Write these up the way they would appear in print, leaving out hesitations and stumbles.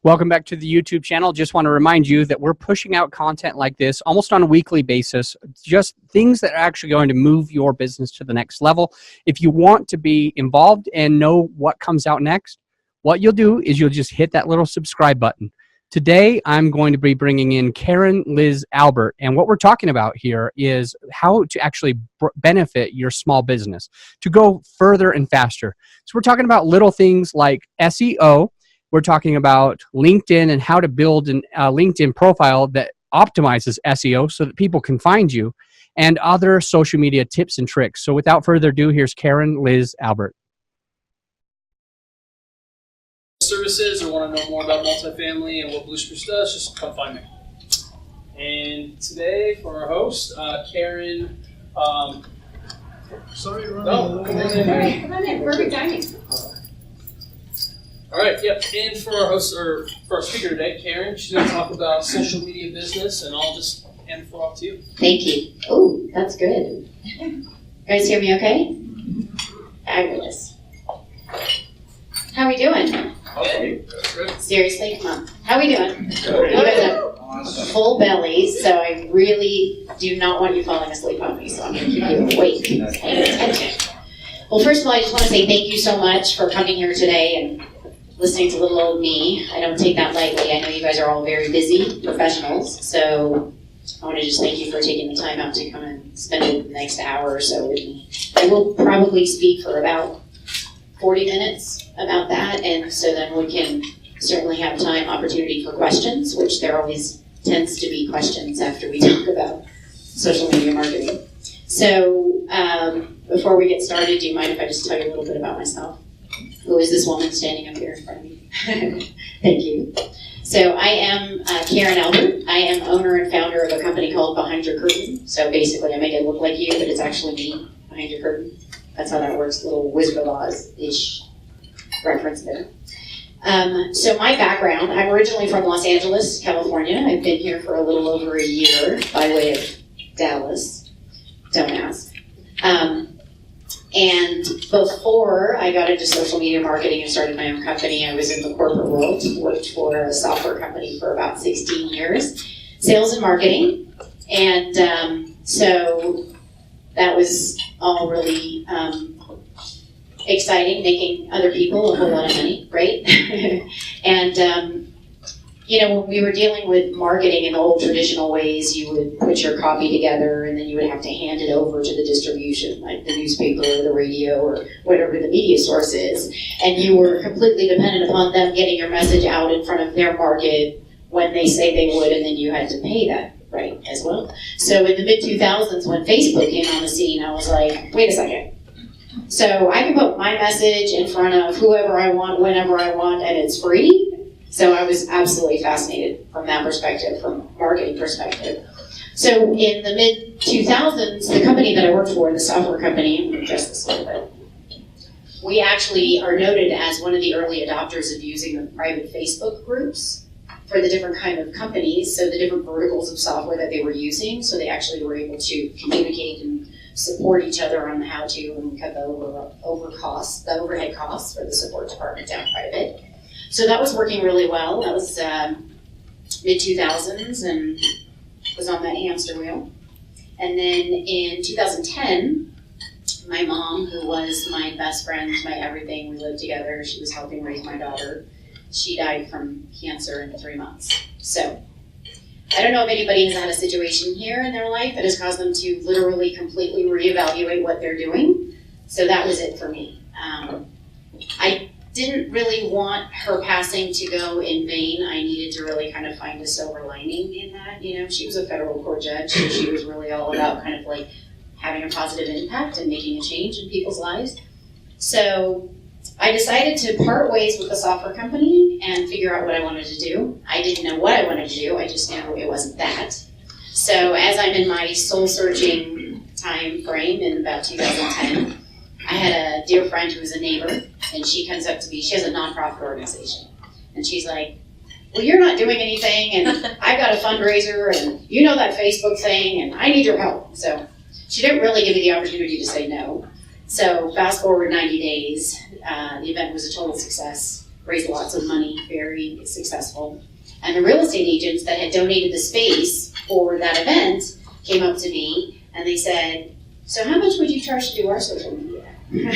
Welcome back to the YouTube channel. Just want to remind you that we're pushing out content like this almost on a weekly basis, just things that are actually going to move your business to the next level. If you want to be involved and know what comes out next, what you'll do is you'll just hit that little subscribe button. Today, I'm going to be bringing in Karen Liz Albert, and what we're talking about here is how to actually benefit your small business to go further and faster. So we're talking about little things like SEO. We're talking about LinkedIn and how to build a LinkedIn profile that optimizes SEO so that people can find you, and other social media tips and tricks. So without further ado, here's Karen Liz Albert. Services or want to know more about multifamily and what Blue Spruce does, just come find me. And today for our host, Karen. Sorry, Come come on in. Perfect timing. All right, yep. And for our host or for our speaker today, Karen, she's going to talk about social media business, and I'll just hand the floor off to you. Thank you. Oh, that's good. You guys hear me okay? Fabulous. How are we doing? Okay. Good. Seriously, come on. How are we doing? You guys have full bellies, so I really do not want you falling asleep on me, so I'm going to keep you awake. Pay attention. Well, first of all, I just want to say thank you so much for coming here today and listening to little old me. I don't take that lightly. I know you guys are all very busy professionals, so I want to just thank you for taking the time out to come and spend the next hour or so with me. I will probably speak for about 40 minutes about that, and so then we can certainly have opportunity for questions, which there always tends to be questions after we talk about social media marketing. So before we get started, do you mind if I just tell you a little bit about myself? Who is this woman standing up here in front of me? Thank you. So I am Karen Albert. I am owner and founder of a company called Behind Your Curtain. So basically I make it look like you, but it's actually me behind your curtain. That's how that works, a little Wizard of Oz-ish reference there. So my background, I'm originally from Los Angeles, California. I've been here for a little over a year by way of Dallas. Don't ask. And before I got into social media marketing and started my own company, I was in the corporate world, worked for a software company for about 16 years, sales and marketing. And so that was all really exciting, making other people a whole lot of money, right? And you know, when we were dealing with marketing in the old traditional ways, you would put your copy together and then you would have to hand it over to the distribution, like the newspaper or the radio or whatever the media source is. And you were completely dependent upon them getting your message out in front of their market when they say they would, and then you had to pay that, right, as well. So in the mid-2000s, when Facebook came on the scene, I was like, wait a second. So I can put my message in front of whoever I want, whenever I want, and it's free. So I was absolutely fascinated from that perspective, from a marketing perspective. So in the mid-2000s, the company that I worked for, the software company, I'm going to address this a little bit, we actually are noted as one of the early adopters of using the private Facebook groups for the different kind of companies, so the different verticals of software that they were using. So they actually were able to communicate and support each other on how to and cut the overhead costs for the support department down quite a bit. So that was working really well. That was mid-2000s and was on that hamster wheel. And then in 2010, my mom, who was my best friend, my everything, we lived together, she was helping raise my daughter, she died from cancer in 3 months. So I don't know if anybody has had a situation here in their life that has caused them to literally completely reevaluate what they're doing. So that was it for me. I didn't really want her passing to go in vain. I needed to really kind of find a silver lining in that. You know, she was a federal court judge, so she was really all about kind of like having a positive impact and making a change in people's lives. So I decided to part ways with the software company and figure out what I wanted to do. I didn't know what I wanted to do, I just knew it wasn't that. So as I'm in my soul-searching time frame in about 2010, I had a dear friend who was a neighbor, and she comes up to me, she has a nonprofit organization, and she's like, well, you're not doing anything, and I've got a fundraiser, and you know that Facebook thing, and I need your help. So she didn't really give me the opportunity to say no. So fast forward 90 days, the event was a total success. raised lots of money, very successful. And the real estate agents that had donated the space for that event came up to me and they said, so how much would you charge to do our social media?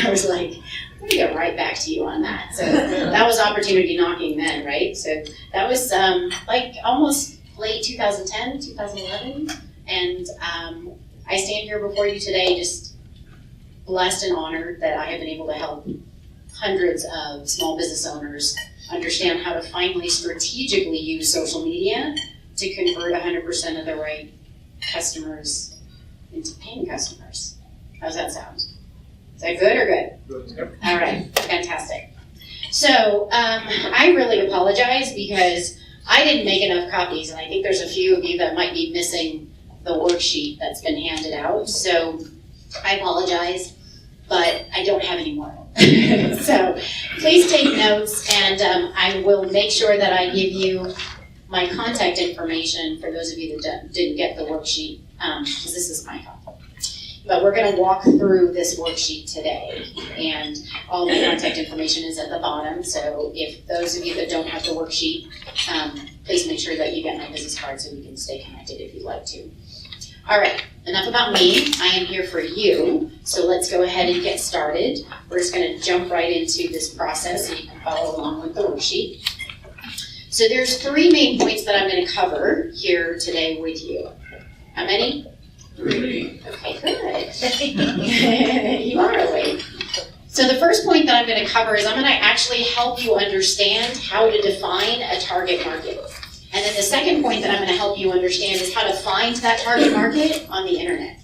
I was like, I'm going to get right back to you on that. So that was opportunity knocking then, right? So that was like almost late 2010, 2011. And I stand here before you today just blessed and honored that I have been able to help hundreds of small business owners understand how to finally strategically use social media to convert 100% of the right customers into paying customers. How's that sound? Is that good or good? Good. All right, fantastic. So I really apologize because I didn't make enough copies, and I think there's a few of you that might be missing the worksheet that's been handed out. So I apologize, but I don't have any more. So please take notes, and I will make sure that I give you my contact information for those of you that didn't get the worksheet, because this is my copy. But we're going to walk through this worksheet today, and all the contact information is at the bottom. So if those of you that don't have the worksheet, please make sure that you get my business card so we can stay connected if you'd like to. All right, enough about me. I am here for you. So let's go ahead and get started. We're just going to jump right into this process so you can follow along with the worksheet. So there's 3 main points that I'm going to cover here today with you. How many? 3. Okay, good. You are awake. So the first point that I'm going to cover is I'm going to actually help you understand how to define a target market. And then the second point that I'm going to help you understand is how to find that target market on the internet.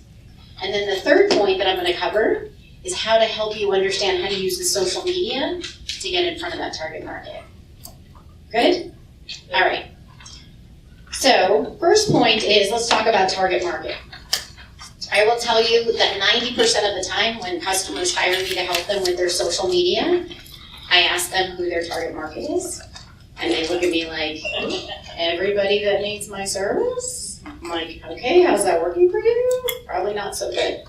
And then the third point that I'm going to cover is how to help you understand how to use the social media to get in front of that target market. Good? All right. So first point is, let's talk about target market. I will tell you that 90% of the time when customers hire me to help them with their social media, I ask them who their target market is. And they look at me like, everybody that needs my service? I'm like, okay, how's that working for you? Probably not so good.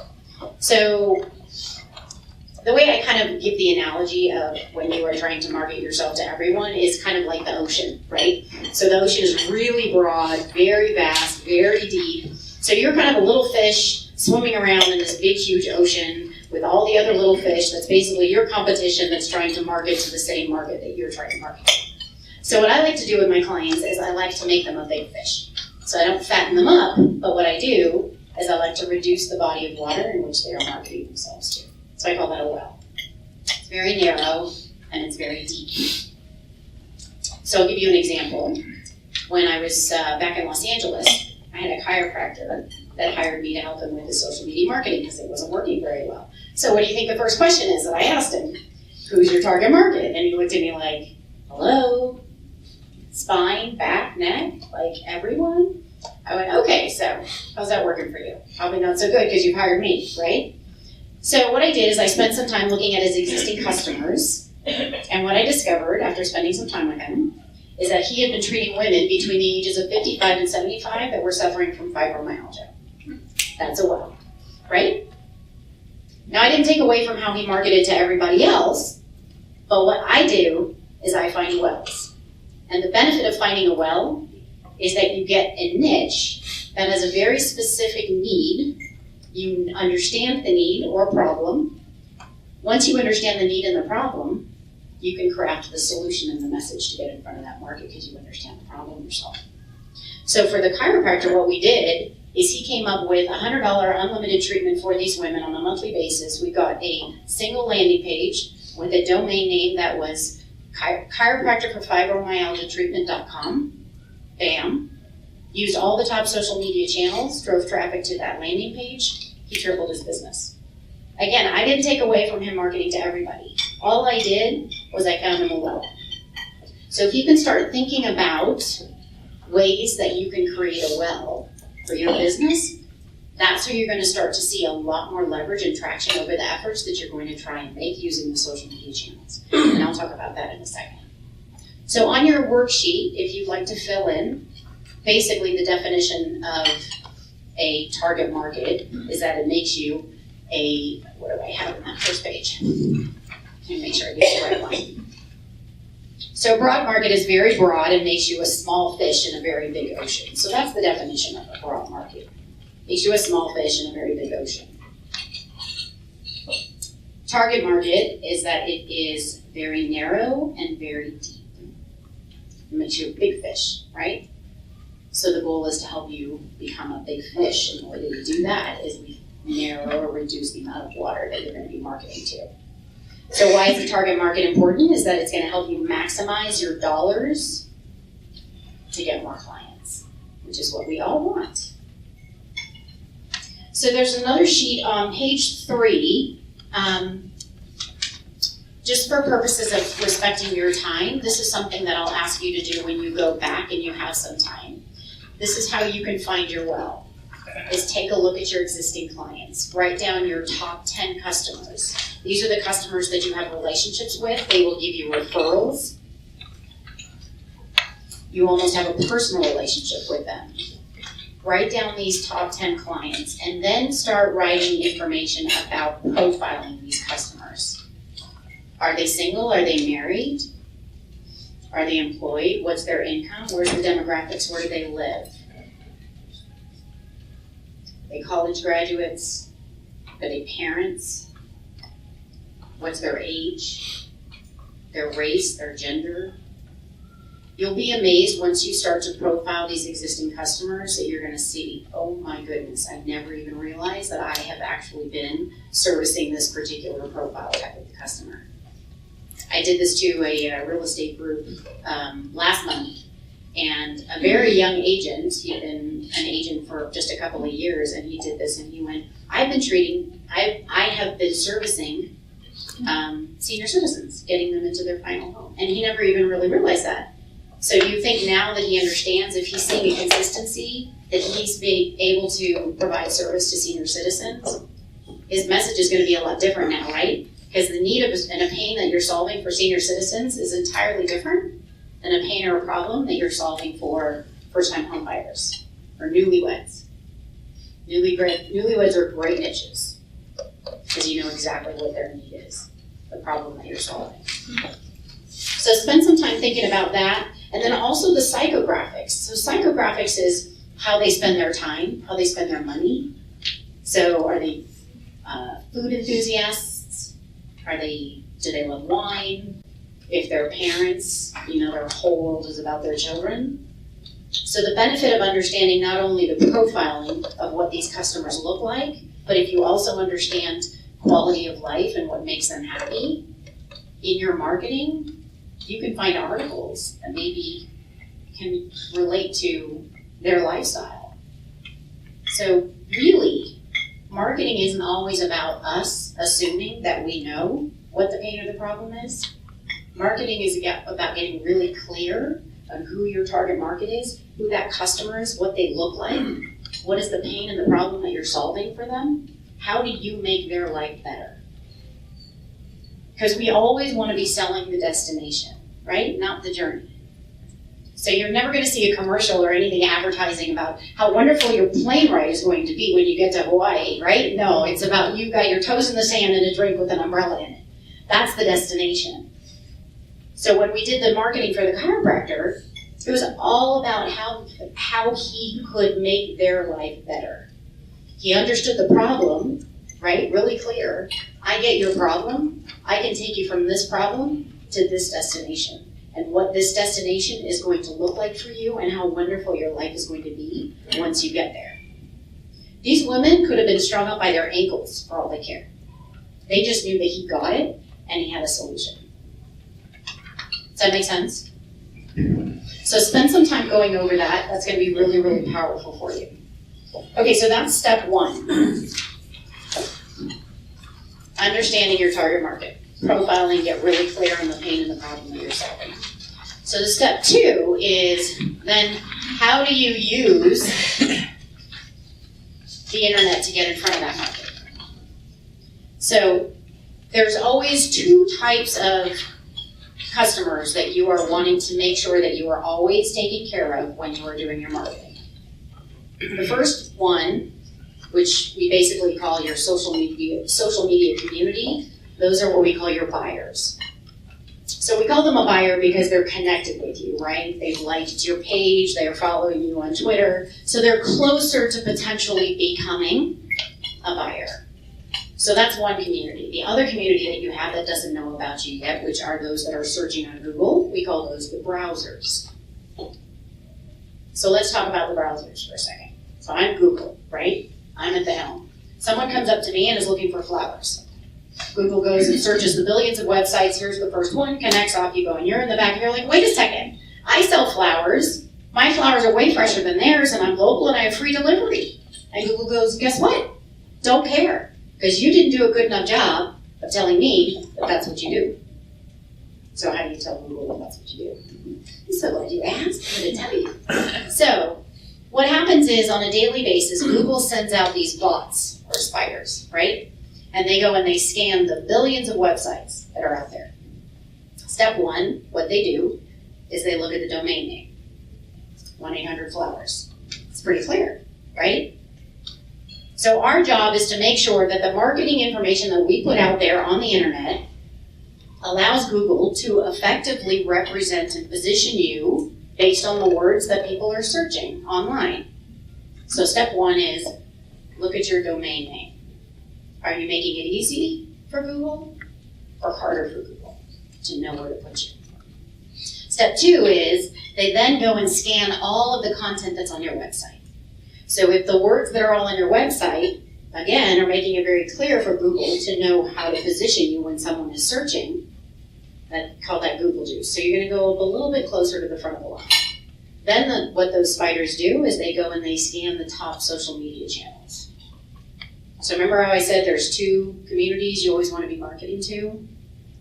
So the way I kind of give the analogy of when you are trying to market yourself to everyone is kind of like the ocean, right? So the ocean is really broad, very vast, very deep. So you're kind of a little fish swimming around in this big, huge ocean with all the other little fish. That's basically your competition that's trying to market to the same market that you're trying to market to. So what I like to do with my clients is I like to make them a big fish. So I don't fatten them up, but what I do is I like to reduce the body of water in which they are marketing themselves to. So I call that a well. It's very narrow and it's very deep. So I'll give you an example. When I was back in Los Angeles, I had a chiropractor that hired me to help him with his social media marketing because it wasn't working very well. So what do you think the first question is that I asked him? Who's your target market? And he looked at me like, hello? Spine, back, neck, like everyone? I went, okay, so how's that working for you? Probably not so good because you've hired me, right? So what I did is I spent some time looking at his existing customers, and what I discovered after spending some time with him is that he had been treating women between the ages of 55 and 75 that were suffering from fibromyalgia. That's a well, right? Now I didn't take away from how he marketed to everybody else, but what I do is I find wells. And the benefit of finding a well is that you get a niche that has a very specific need. You understand the need or problem. Once you understand the need and the problem, you can craft the solution and the message to get in front of that market because you understand the problem yourself. So for the chiropractor, what we did is he came up with $100 unlimited treatment for these women on a monthly basis. We got a single landing page with a domain name that was chiropractorforfibromyalgiatreatment.com. Bam. Used all the top social media channels, drove traffic to that landing page. He tripled his business. Again, I didn't take away from him marketing to everybody. All I did was I found him a well. So if you can start thinking about ways that you can create a well for your business, that's where you're going to start to see a lot more leverage and traction over the efforts that you're going to try and make using the social media channels. And I'll talk about that in a second. So on your worksheet, if you'd like to fill in, basically the definition of a target market is that it makes you what do I have on that first page? Let me make sure I get the right one. So broad market is very broad and makes you a small fish in a very big ocean. So that's the definition of a broad market. Makes you a small fish in a very big ocean. Target market is that it is very narrow and very deep. It makes you a big fish, right? So the goal is to help you become a big fish, and the way that you do that is we narrow or reduce the amount of water that you're going to be marketing to. So why is the target market important? Is that it's going to help you maximize your dollars to get more clients, which is what we all want. So there's another sheet on page 3. Just for purposes of respecting your time, this is something that I'll ask you to do when you go back and you have some time. This is how you can find your well, is take a look at your existing clients. Write down your top 10 customers. These are the customers that you have relationships with. They will give you referrals. You almost have a personal relationship with them. Write down these top 10 clients and then start writing information about profiling these customers. Are they single? Are they married? Are they employed? What's their income? Where's the demographics? Where do they live? Are they college graduates? Are they parents? What's their age? Their race? Their gender? You'll be amazed once you start to profile these existing customers that you're going to see, oh my goodness, I never even realized that I have actually been servicing this particular profile type of customer. I did this to a real estate group last month, and a very young agent, he'd been an agent for just a couple of years, and he did this, and he went, I have been servicing senior citizens, getting them into their final home, and he never even really realized that. So you think now that he understands, if he's seeing a consistency, that he's being able to provide service to senior citizens, his message is going to be a lot different now, right? Because the need and a pain that you're solving for senior citizens is entirely different than a pain or a problem that you're solving for first-time home buyers or newlyweds. Newlyweds are great niches because you know exactly what their need is, the problem that you're solving. So spend some time thinking about that. And then also the psychographics. So psychographics is how they spend their time, how they spend their money. So are they food enthusiasts? Do they love wine? If they're parents, you know, their whole world is about their children. So the benefit of understanding not only the profiling of what these customers look like, but if you also understand quality of life and what makes them happy in your marketing, you can find articles that maybe can relate to their lifestyle. So really, marketing isn't always about us assuming that we know what the pain or the problem is. Marketing is about getting really clear on who your target market is, who that customer is, what they look like, what is the pain and the problem that you're solving for them, how do you make their life better? Because we always want to be selling the destination, right? Not the journey. So you're never going to see a commercial or anything advertising about how wonderful your plane ride is going to be when you get to Hawaii, right? No, it's about you got your toes in the sand and a drink with an umbrella in it. That's the destination. So when we did the marketing for the chiropractor, it was all about how he could make their life better. He understood the problem, right? Really clear. I get your problem. I can take you from this problem to this destination. And what this destination is going to look like for you and how wonderful your life is going to be once you get there. These women could have been strung up by their ankles for all they care. They just knew that he got it and he had a solution. Does that make sense? So spend some time going over that. That's going to be really, really powerful for you. Okay, so that's step 1. Understanding your target market. Profiling, get really clear on the pain and the problem that you're solving. So the step 2 is then how do you use the internet to get in front of that market? So there's always 2 types of customers that you are wanting to make sure that you are always taking care of when you are doing your marketing. The first one, which we basically call your social media community, those are what we call your buyers. So we call them a buyer because they're connected with you, right? They've liked your page, they're following you on Twitter, so they're closer to potentially becoming a buyer. So that's one community. The other community that you have that doesn't know about you yet, which are those that are searching on Google, we call those the browsers. So let's talk about the browsers for a second. So I'm Google, right? I'm at the helm. Someone comes up to me and is looking for flowers. Google goes and searches the billions of websites. Here's the first one, connects, off you go. And you're in the back and you're like, wait a second. I sell flowers. My flowers are way fresher than theirs, and I'm local and I have free delivery. And Google goes, guess what? Don't care, because you didn't do a good enough job of telling me that that's what you do. So how do you tell Google that that's what you do? I'm so glad you asked. I'm going to tell you. So what happens is on a daily basis, Google sends out these bots or spiders, right? And they go and they scan the billions of websites that are out there. Step one, what they do is they look at the domain name, 1-800-Flowers. It's pretty clear, right? So our job is to make sure that the marketing information that we put out there on the internet allows Google to effectively represent and position you based on the words that people are searching online. So step one is look at your domain name. Are you making it easy for Google or harder for Google to know where to put you? Step two is they then go and scan all of the content that's on your website. So if the words that are all on your website, again, are making it very clear for Google to know how to position you when someone is searching, call that Google juice. So you're going to go up a little bit closer to the front of the line. Then what those spiders do is they go and they scan the top social media channels. So remember how I said there's two communities you always want to be marketing to?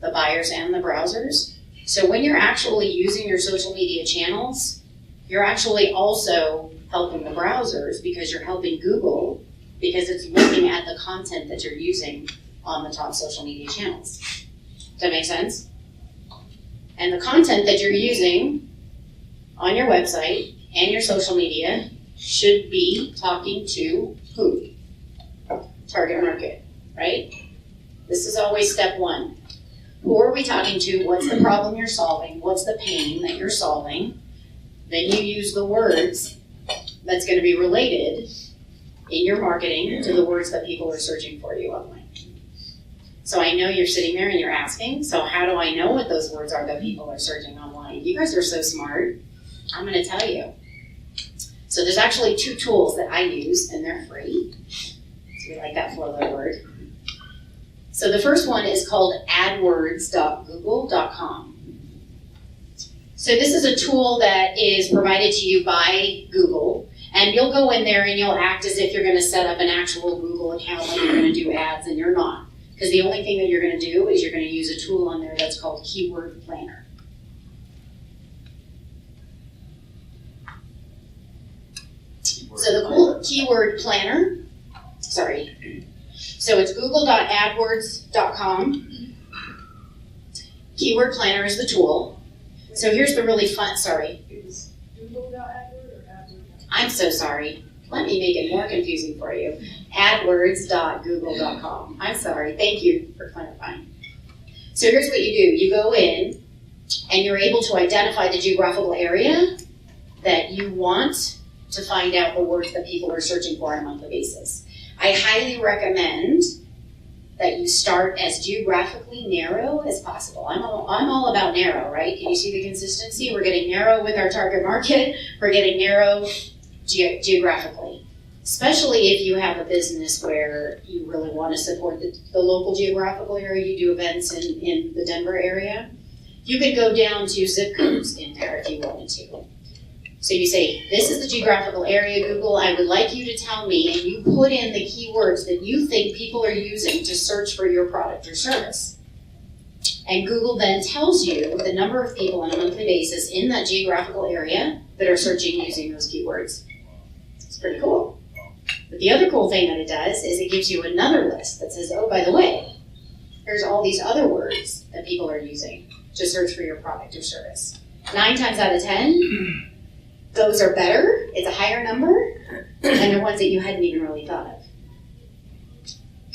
The buyers and the browsers. So when you're actually using your social media channels, you're actually also helping the browsers because you're helping Google because it's looking at the content that you're using on the top social media channels. Does that make sense? And the content that you're using on your website and your social media should be talking to who? Target market, right? This is always step one. Who are we talking to? What's the problem you're solving? What's the pain that you're solving? Then you use the words that's going to be related in your marketing to the words that people are searching for you online. So I know you're sitting there and you're asking, so how do I know what those words are that people are searching online? You guys are so smart. I'm going to tell you. So there's actually two tools that I use, and they're free. So we like that four-letter word. So the first one is called adwords.google.com. So this is a tool that is provided to you by Google, and you'll go in there and you'll act as if you're going to set up an actual Google account like you're going to do ads, and you're not. Because the only thing that you're going to do is you're going to use a tool on there that's called Keyword Planner. So the cool Keyword Planner, so it's google.adwords.com. Keyword Planner is the tool. So here's the really fun, Is google.adword or adword? I'm so sorry. Let me make it more confusing for you. adwords.google.com. I'm sorry. Thank you for clarifying. So here's what you do. You go in and you're able to identify the geographical area that you want to find out the words that people are searching for on a monthly basis. I highly recommend that you start as geographically narrow as possible. I'm all about narrow, right? Can you see the consistency? We're getting narrow with our target market. We're getting narrow geographically. Especially if you have a business where you really want to support the local geographical area. You do events in the Denver area. You could go down to zip codes in there if you wanted to. So you say, this is the geographical area, Google, I would like you to tell me, and you put in the keywords that you think people are using to search for your product or service. And Google then tells you the number of people on a monthly basis in that geographical area that are searching using those keywords. It's pretty cool. But the other cool thing that it does is it gives you another list that says, oh, by the way, here's all these other words that people are using to search for your product or service. 9 times out of 10, those are better, it's a higher number, than the ones that you hadn't even really thought of.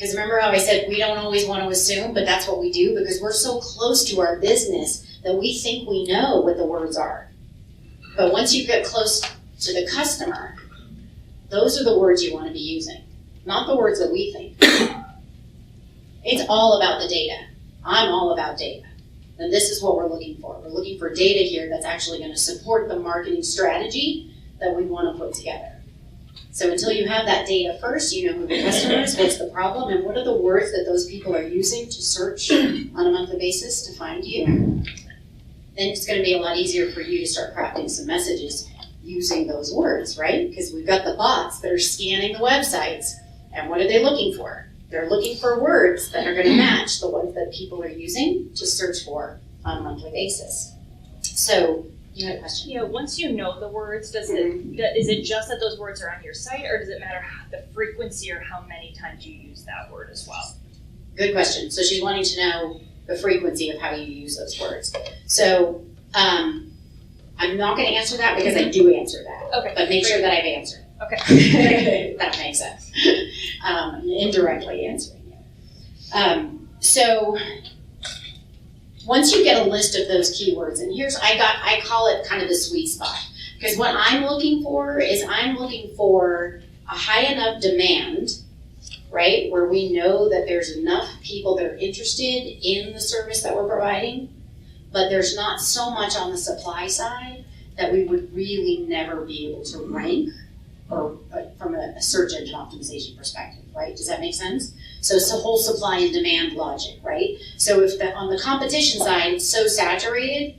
Because remember how I said we don't always want to assume, but that's what we do because we're so close to our business that we think we know what the words are. But once you get close to the customer, those are the words you want to be using, not the words that we think. It's all about the data. I'm all about data. And this is what we're looking for. We're looking for data here that's actually going to support the marketing strategy that we want to put together. So until you have that data first, you know who the customer is, what's the problem, and what are the words that those people are using to search on a monthly basis to find you. Then it's going to be a lot easier for you to start crafting some messages using those words, right? Because we've got the bots that are scanning the websites, and what are they looking for? They're looking for words that are going to match the ones that people are using to search for on a monthly basis. So, you had a question? You know, once you know the words, is it just that those words are on your site, or does it matter the frequency or how many times you use that word as well? Good question. So she's wanting to know the frequency of how you use those words. So I'm not going to answer that because I do answer that. Okay. But make sure that I've answered. Okay. That makes sense. Indirectly answering you. So once you get a list of those keywords, and I call it kind of the sweet spot. Because what I'm looking for is I'm looking for a high enough demand, right, where we know that there's enough people that are interested in the service that we're providing, but there's not so much on the supply side that we would really never be able to rank or from a search engine optimization perspective, right? Does that make sense? So it's the whole supply and demand logic, right? So if on the competition side it's so saturated,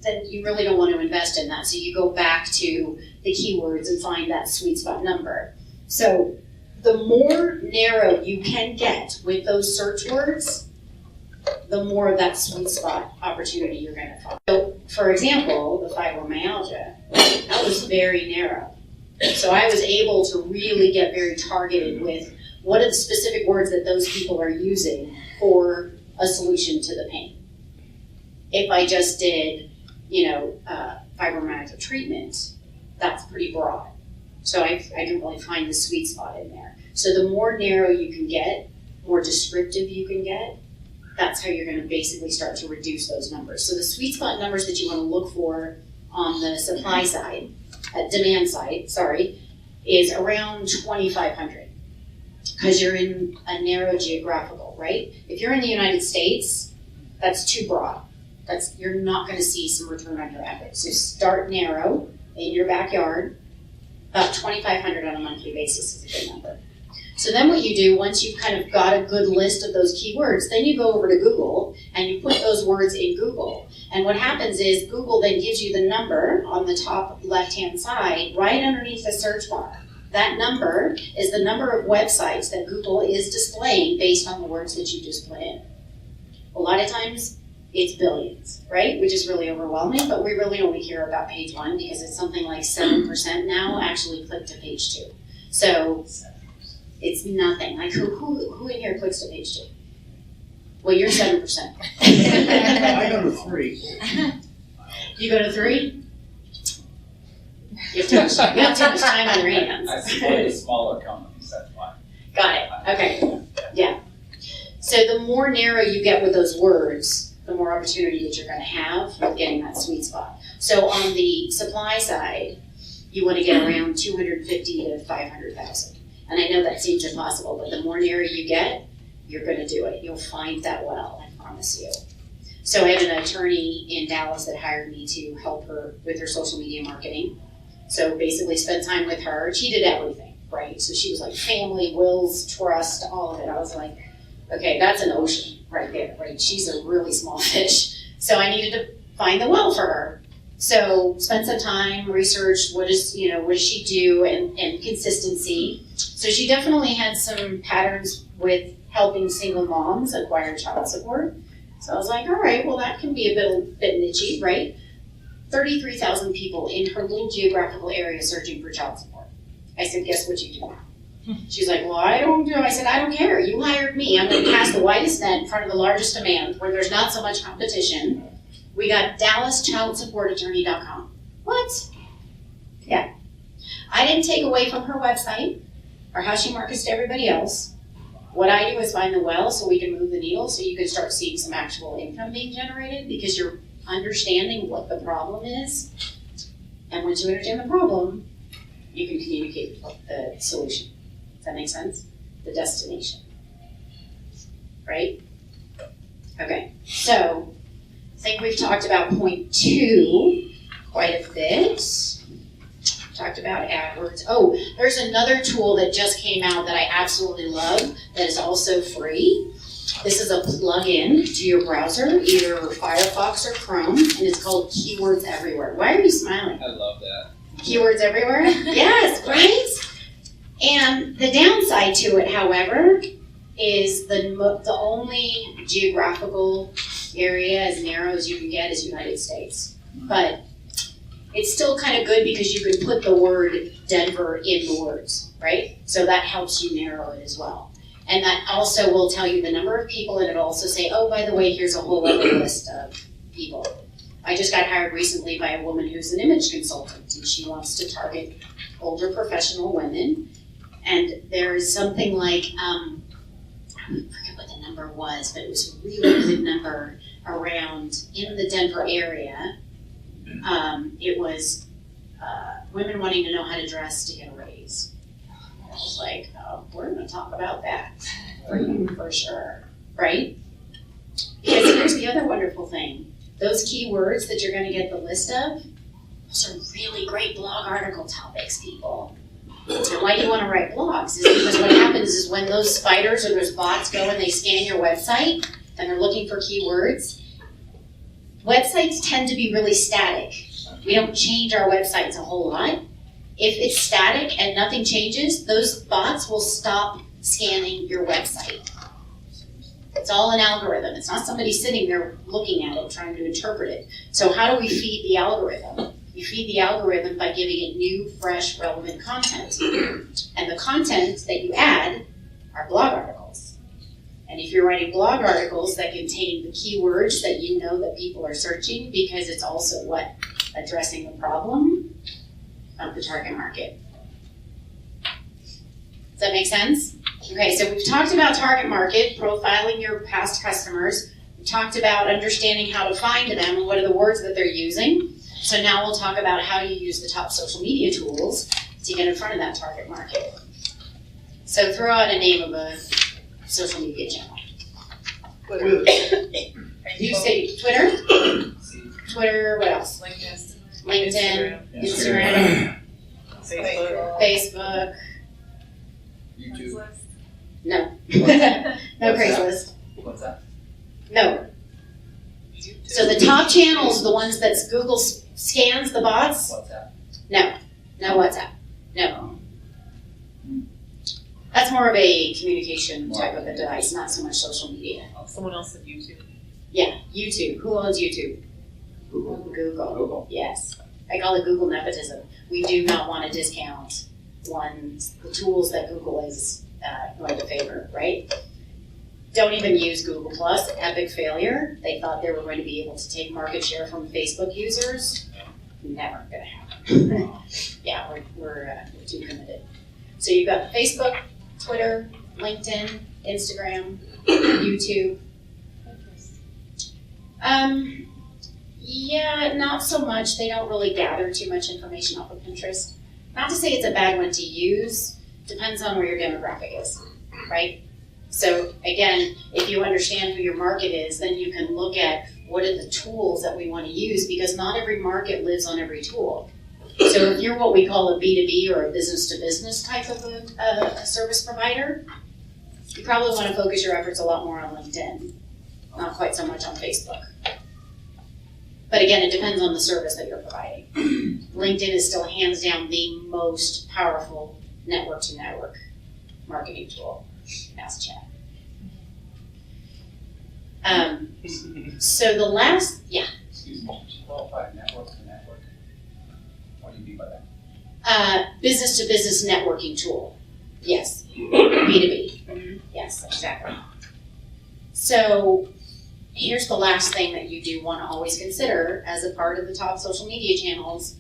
then you really don't want to invest in that. So you go back to the keywords and find that sweet spot number. So the more narrow you can get with those search words, the more of that sweet spot opportunity you're going to find. So, for example, the fibromyalgia, that was very narrow. So I was able to really get very targeted with what are the specific words that those people are using for a solution to the pain. If I just did, fibromyalgia treatment, that's pretty broad. So I didn't really find the sweet spot in there. So the more narrow you can get, more descriptive you can get, that's how you're going to basically start to reduce those numbers. So the sweet spot numbers that you want to look for on the supply side, demand side, is around 2,500 because you're in a narrow geographical, right? If you're in the United States, that's too broad. You're not going to see some return on your effort. So start narrow in your backyard. About 2,500 on a monthly basis is a good number. So then what you do, once you've kind of got a good list of those keywords, then you go over to Google and you put those words in Google. And what happens is Google then gives you the number on the top left-hand side right underneath the search bar. That number is the number of websites that Google is displaying based on the words that you just put in. A lot of times it's billions, right? Which is really overwhelming, but we really only care about page 1 because it's something like 7% now actually click to page 2. So it's nothing. Like who in here clicks to page 2? Well, you're 7%. I go to 3. You go to 3? You have too much time on your hands. I support the smaller companies, that's why. Got it. Okay. Yeah. So the more narrow you get with those words, the more opportunity that you're going to have with getting that sweet spot. So on the supply side, you want to get around 250 to 500,000. And I know that seems impossible, but the more narrow you get, you're going to do it. You'll find that well, I promise you. So I have an attorney in Dallas that hired me to help her with her social media marketing. So basically spent time with her. She did everything, right? So she was like family, wills, trust, all of it. I was like, okay, that's an ocean right there, right? She's a really small fish. So I needed to find the well for her. So spent some time, researched what does she do and consistency. So she definitely had some patterns with helping single moms acquire child support. So I was like, all right, well that can be a bit niche-y, right? 33,000 people in her little geographical area searching for child support. I said, guess what you do now? She's like, well, I don't do. I said, I don't care. You hired me. I'm going to cast the widest net in front of the largest demand where there's not so much competition. We got DallasChildSupportAttorney.com. What? Yeah. I didn't take away from her website or how she markets to everybody else. What I do is find the well so we can move the needle so you can start seeing some actual income being generated because you're understanding what the problem is. And once you understand the problem, you can communicate the solution. Does that make sense? The destination. Right? Okay, so I think we've talked about point 2 quite a bit. Talked about AdWords. Oh, there's another tool that just came out that I absolutely love that is also free. This is a plug-in to your browser, either Firefox or Chrome, and it's called Keywords Everywhere. Why are you smiling? I love that. Keywords Everywhere? Yes, right? And the downside to it, however, is the only geographical area as narrow as you can get is United States. But it's still kind of good because you can put the word Denver in the words, right? So that helps you narrow it as well. And that also will tell you the number of people, and it'll also say, oh, by the way, here's a whole other list of people. I just got hired recently by a woman who's an image consultant, and she wants to target older professional women. And there's something like, I forget what the number was, but it was a really good number around in the Denver area. It was women wanting to know how to dress to get a raise. I was like, oh, we're going to talk about that for you for sure, right? Because here's the other wonderful thing. Those keywords that you're going to get the list of, those are really great blog article topics, people. And why do you want to write blogs? Is because what happens is when those spiders or those bots go and they scan your website and they're looking for keywords, websites tend to be really static. We don't change our websites a whole lot. If it's static and nothing changes, those bots will stop scanning your website. It's all an algorithm. It's not somebody sitting there looking at it, trying to interpret it. So how do we feed the algorithm? You feed the algorithm by giving it new, fresh, relevant content. And the content that you add are blog articles. And if you're writing blog articles that contain the keywords that you know that people are searching, because it's also what? Addressing the problem of the target market. Does that make sense? Okay, so we've talked about target market, profiling your past customers. We talked about understanding how to find them and what are the words that they're using. So now we'll talk about how you use the top social media tools to get in front of that target market. So throw out a name of a social media channel. Twitter. You say Twitter? Twitter, what else? LinkedIn, Instagram, Facebook. YouTube. No. No Craigslist. What's that? No. So the top channels are the ones that Google scans the bots. What's that? No. No WhatsApp. No. That's more of a communication type of a device, not so much social media. Someone else said YouTube. Yeah, YouTube. Who owns YouTube? Google. Yes. I call it Google nepotism. We do not want to discount the tools that Google is going to favor, right? Don't even use Google Plus. Epic failure. They thought they were going to be able to take market share from Facebook users. Never going to happen. Yeah, we're too committed. So you've got Facebook, Twitter, LinkedIn, Instagram, YouTube. Yeah, not so much. They don't really gather too much information off of Pinterest. Not to say it's a bad one to use. Depends on where your demographic is, right? So again, if you understand who your market is, then you can look at what are the tools that we want to use, because not every market lives on every tool. So if you're what we call a B2B or a business-to-business type of a service provider, you probably want to focus your efforts a lot more on LinkedIn, not quite so much on Facebook. But again, it depends on the service that you're providing. LinkedIn is still hands down the most powerful network-to-network marketing tool. Ask chat. So the last, yeah. Excuse me, qualify network to network. What do you mean by that? Business-to-business networking tool. Yes. B2B. Yes, exactly. So here's the last thing that you do want to always consider as a part of the top social media channels,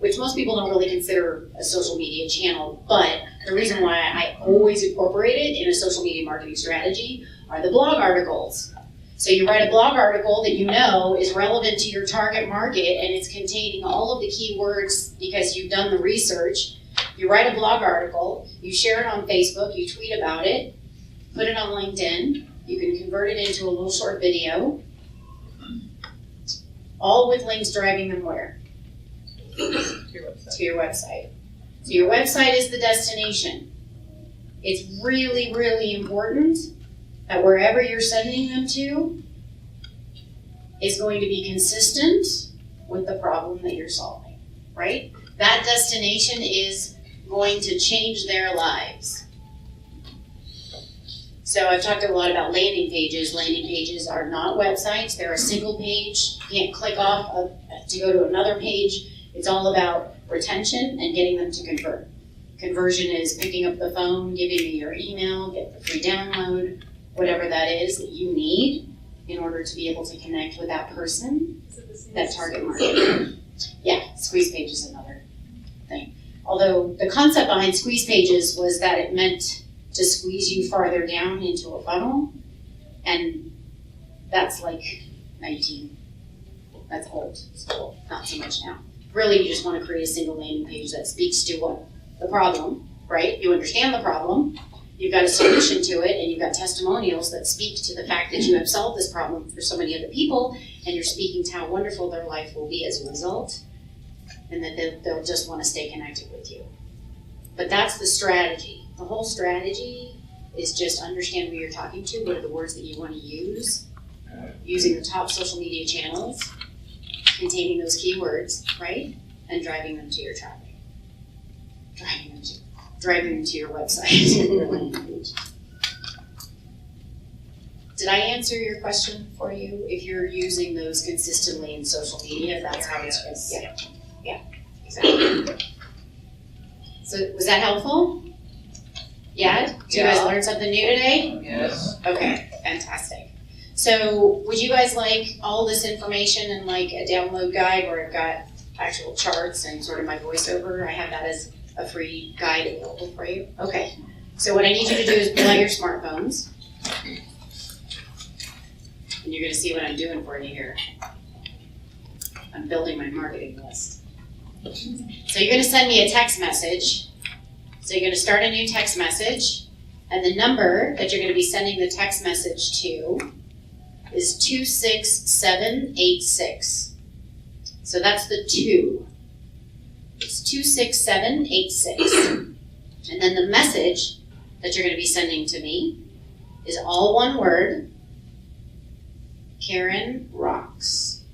which most people don't really consider a social media channel, but The reason why I always incorporate it in a social media marketing strategy are the blog articles. So you write a blog article that you know is relevant to your target market and it's containing all of the keywords because you've done the research. You write a blog article, you share it on Facebook, you tweet about it, put it on LinkedIn, you can convert it into a little short video, all with links driving them where? To your website. So your website is the destination. It's really, really important that wherever you're sending them to is going to be consistent with the problem that you're solving, right? That destination is going to change their lives. So I've talked a lot about landing pages. Landing pages are not websites. They're a single page. You can't click off to go to another page. It's all about retention and getting them to convert. Conversion is picking up the phone, giving me your email, get the free download, whatever that is that you need in order to be able to connect with that person, that target market. Yeah, squeeze page is another thing. Although the concept behind squeeze pages was that it meant to squeeze you farther down into a funnel, and that's like 19. That's old. It's old. Not so much now. Really, you just want to create a single landing page that speaks to what? The problem, right? You understand the problem, you've got a solution to it, and you've got testimonials that speak to the fact that you have solved this problem for so many other people, and you're speaking to how wonderful their life will be as a result, and that they'll just want to stay connected with you. But that's the strategy. The whole strategy is just understand who you're talking to, what are the words that you want to use, using the top social media channels, containing those keywords, right? And driving them to your traffic. Driving them to your website. Did I answer your question for you? If you're using those consistently in social media, that's how it's going. Yeah, exactly. So was that helpful? Yeah? Did you guys learn something new today? Yes. Okay, fantastic. So would you guys like all this information in like a download guide where I've got actual charts and sort of my voiceover? I have that as a free guide available for you. Okay, so what I need you to do is pull out your smartphones. And you're gonna see what I'm doing for you here. I'm building my marketing list. So you're gonna send me a text message. So you're gonna start a new text message, and the number that you're gonna be sending the text message to is 26786. So that's the 2. It's 26786. And then the message that you're going to be sending to me is all one word. Karen rocks.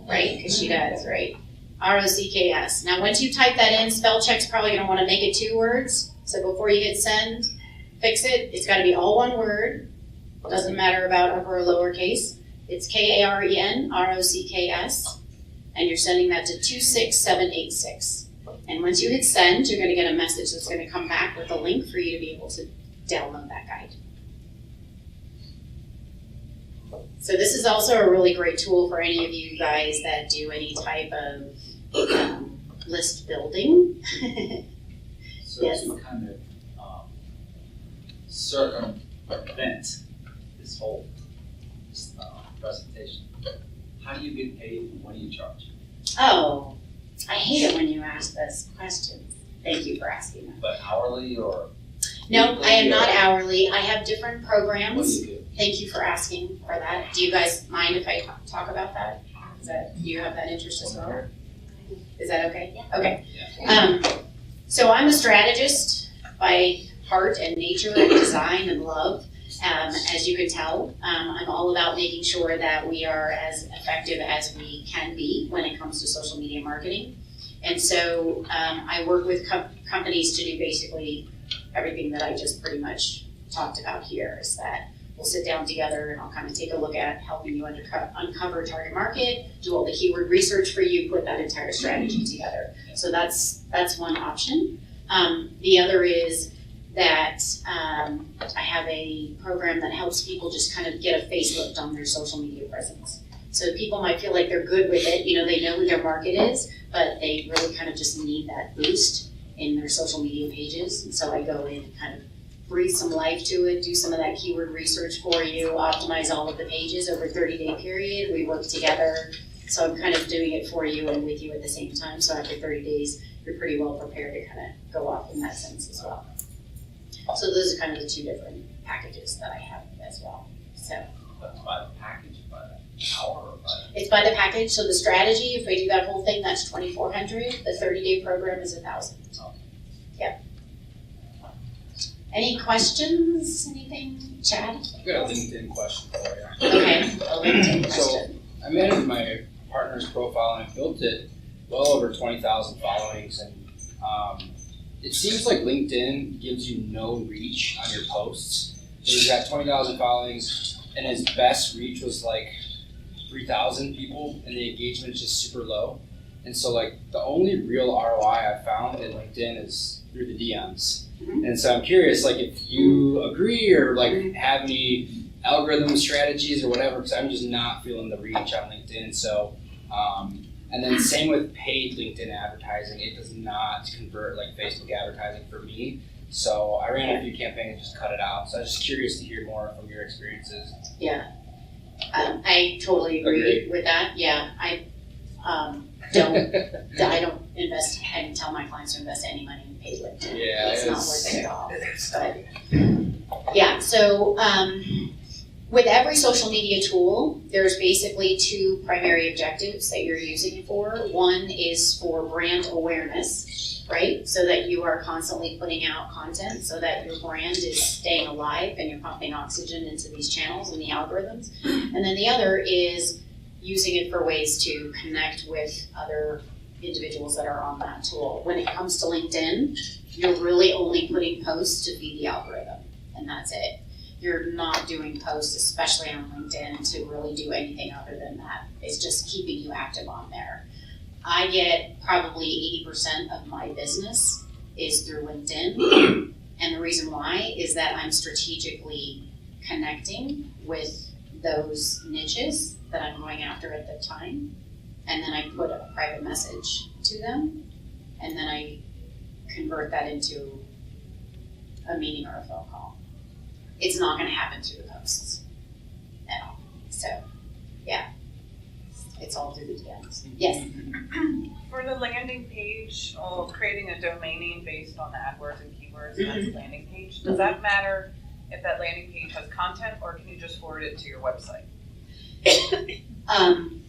Right? Because she does, right? ROCKS. Now once you type that in, spell check's probably going to want to make it 2 words. So before you hit send, fix it. It's got to be all one word. Doesn't matter about upper or lowercase. It's KARENROCKS. And you're sending that to 26786. And once you hit send, you're going to get a message that's going to come back with a link for you to be able to download that guide. So this is also a really great tool for any of you guys that do any type of list building. So Yes. to kind of circumvent this whole presentation, how do you get paid and what do you charge? Oh, I hate it when you ask those questions. Thank you for asking that. But hourly or? No, weekly I am not or hourly. I have different What do programs. you do? Thank you for asking for that. Do you guys mind if I talk about that? Do you have that interest as well? Is that okay? Okay. So I'm a strategist by heart and nature and design and love. As you can tell, I'm all about making sure that we are as effective as we can be when it comes to social media marketing. And so I work with companies to do basically everything that I just pretty much talked about here, is that we'll sit down together and I'll kind of take a look at helping you uncover target market, do all the keyword research for you, put that entire strategy together. So that's one option. The other is that I have a program that helps people just kind of get a facelift on their social media presence. So people might feel like they're good with it, they know who their market is, but they really kind of just need that boost. in their social media pages. And so I go in and kind of breathe some life to it, do some of that keyword research for you, optimize all of the pages over a 30-day period. We work together. So I'm kind of doing it for you and with you at the same time. So after 30 days, you're pretty well prepared to kind of go off in that sense as well. So those are kind of the two different packages that I have as well. So That's by the package, by the hour, or by it's by the package. So the strategy, if I do that whole thing, that's $2,400. The 30-day program is $1,000. Yep. Any questions? Anything, Chad? I've got a LinkedIn question for you. Okay, a LinkedIn question. I managed my partner's profile and I built it well over 20,000 followings, and it seems like LinkedIn gives you no reach on your posts. So he's got 20,000 followings, and his best reach was like 3,000 people, and the engagement is just super low. And so like the only real ROI I found in LinkedIn is through the DMs. Mhm. And so I'm curious, like if you agree or like have any algorithm strategies or whatever, because I'm just not feeling the reach on LinkedIn. So, and then same with paid LinkedIn advertising, it does not convert like Facebook advertising for me. So I ran a few campaigns and just cut it out. So I was just curious to hear more from your experiences. Yeah. I totally agree with that. Yeah, I don't invest, I can tell my clients to invest any money in paid LinkedIn. Yeah, It's not worth it at all. But, yeah, so with every social media tool, there's basically two primary objectives that you're using it for. One is for brand awareness, right? So that you are constantly putting out content so that your brand is staying alive and you're pumping oxygen into these channels and the algorithms. And then the other is using it for ways to connect with other individuals that are on that tool. When it comes to LinkedIn, you're really only putting posts to feed the algorithm, and that's it. You're not doing posts, especially on LinkedIn, to really do anything other than that. It's just keeping you active on there. I get probably 80% of my business is through LinkedIn, and the reason why is that I'm strategically connecting with those niches that I'm going after at the time, and then I put a private message to them, and then I convert that into a meeting or a phone call. It's not going to happen through the posts at all. So, yeah, it's all through the DMs. Yes. For the landing page, creating a domain name based on the AdWords and keywords, and that's a landing page. Does that matter if that landing page has content, or can you just forward it to your website?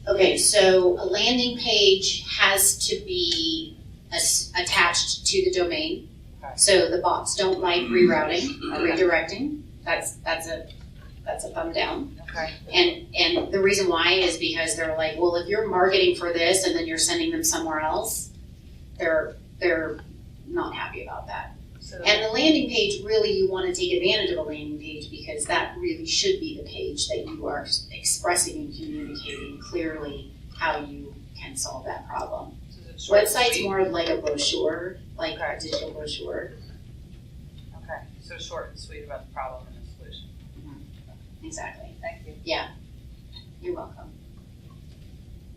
Okay, so a landing page has to be attached to the domain. Okay. So the bots don't like rerouting or redirecting. That's a thumb down. Okay. And the reason why is because they're like, well, if you're marketing for this and then you're sending them somewhere else, they're not happy about that. So, And the landing page, really, you want to take advantage of a landing page because that really should be the page that you are expressing and communicating clearly how you can solve that problem. so is it short and Website's sweet? more of like a brochure, like Okay. a digital brochure. Okay, so short and sweet about the problem and the solution. Exactly. Thank you. You're welcome.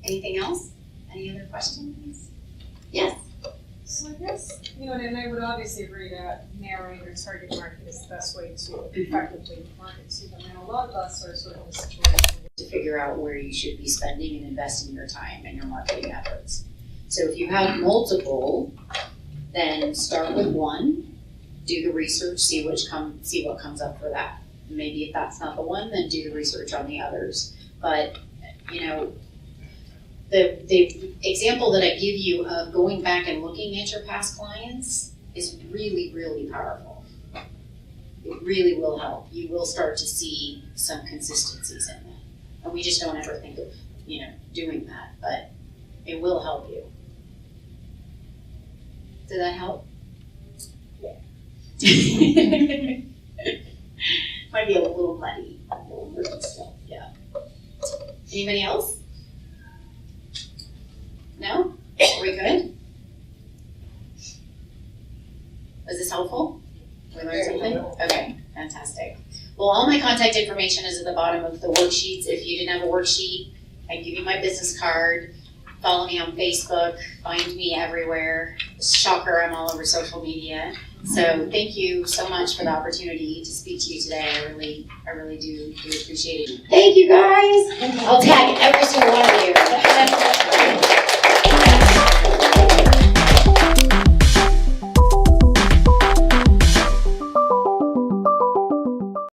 Anything else? Any other questions? Yes. So I guess, and I would obviously agree that narrowing your target market is the best way to effectively market to them. And a lot of us are sort of in a situation To figure out where you should be spending and investing your time and your marketing efforts. So if you have multiple, then start with one, do the research, see what comes up for that. Maybe if that's not the one, then do the research on the others. But, the example that I give you of going back and looking at your past clients is really, really powerful. It really will help. You will start to see some consistencies in that. And we just don't ever think of, doing that, but it will help you. Did that help? Yeah. Might be a little muddy, still, yeah. Anybody else? No? Are we good? Was this helpful? We learned something? Okay, fantastic. Well, all my contact information is at the bottom of the worksheets. If you didn't have a worksheet, I can give you my business card. Follow me on Facebook. Find me everywhere. shocker, I'm all over social media. So thank you so much for the opportunity to speak to you today. I really do appreciate it. Thank you guys. I'll tag every single one of you.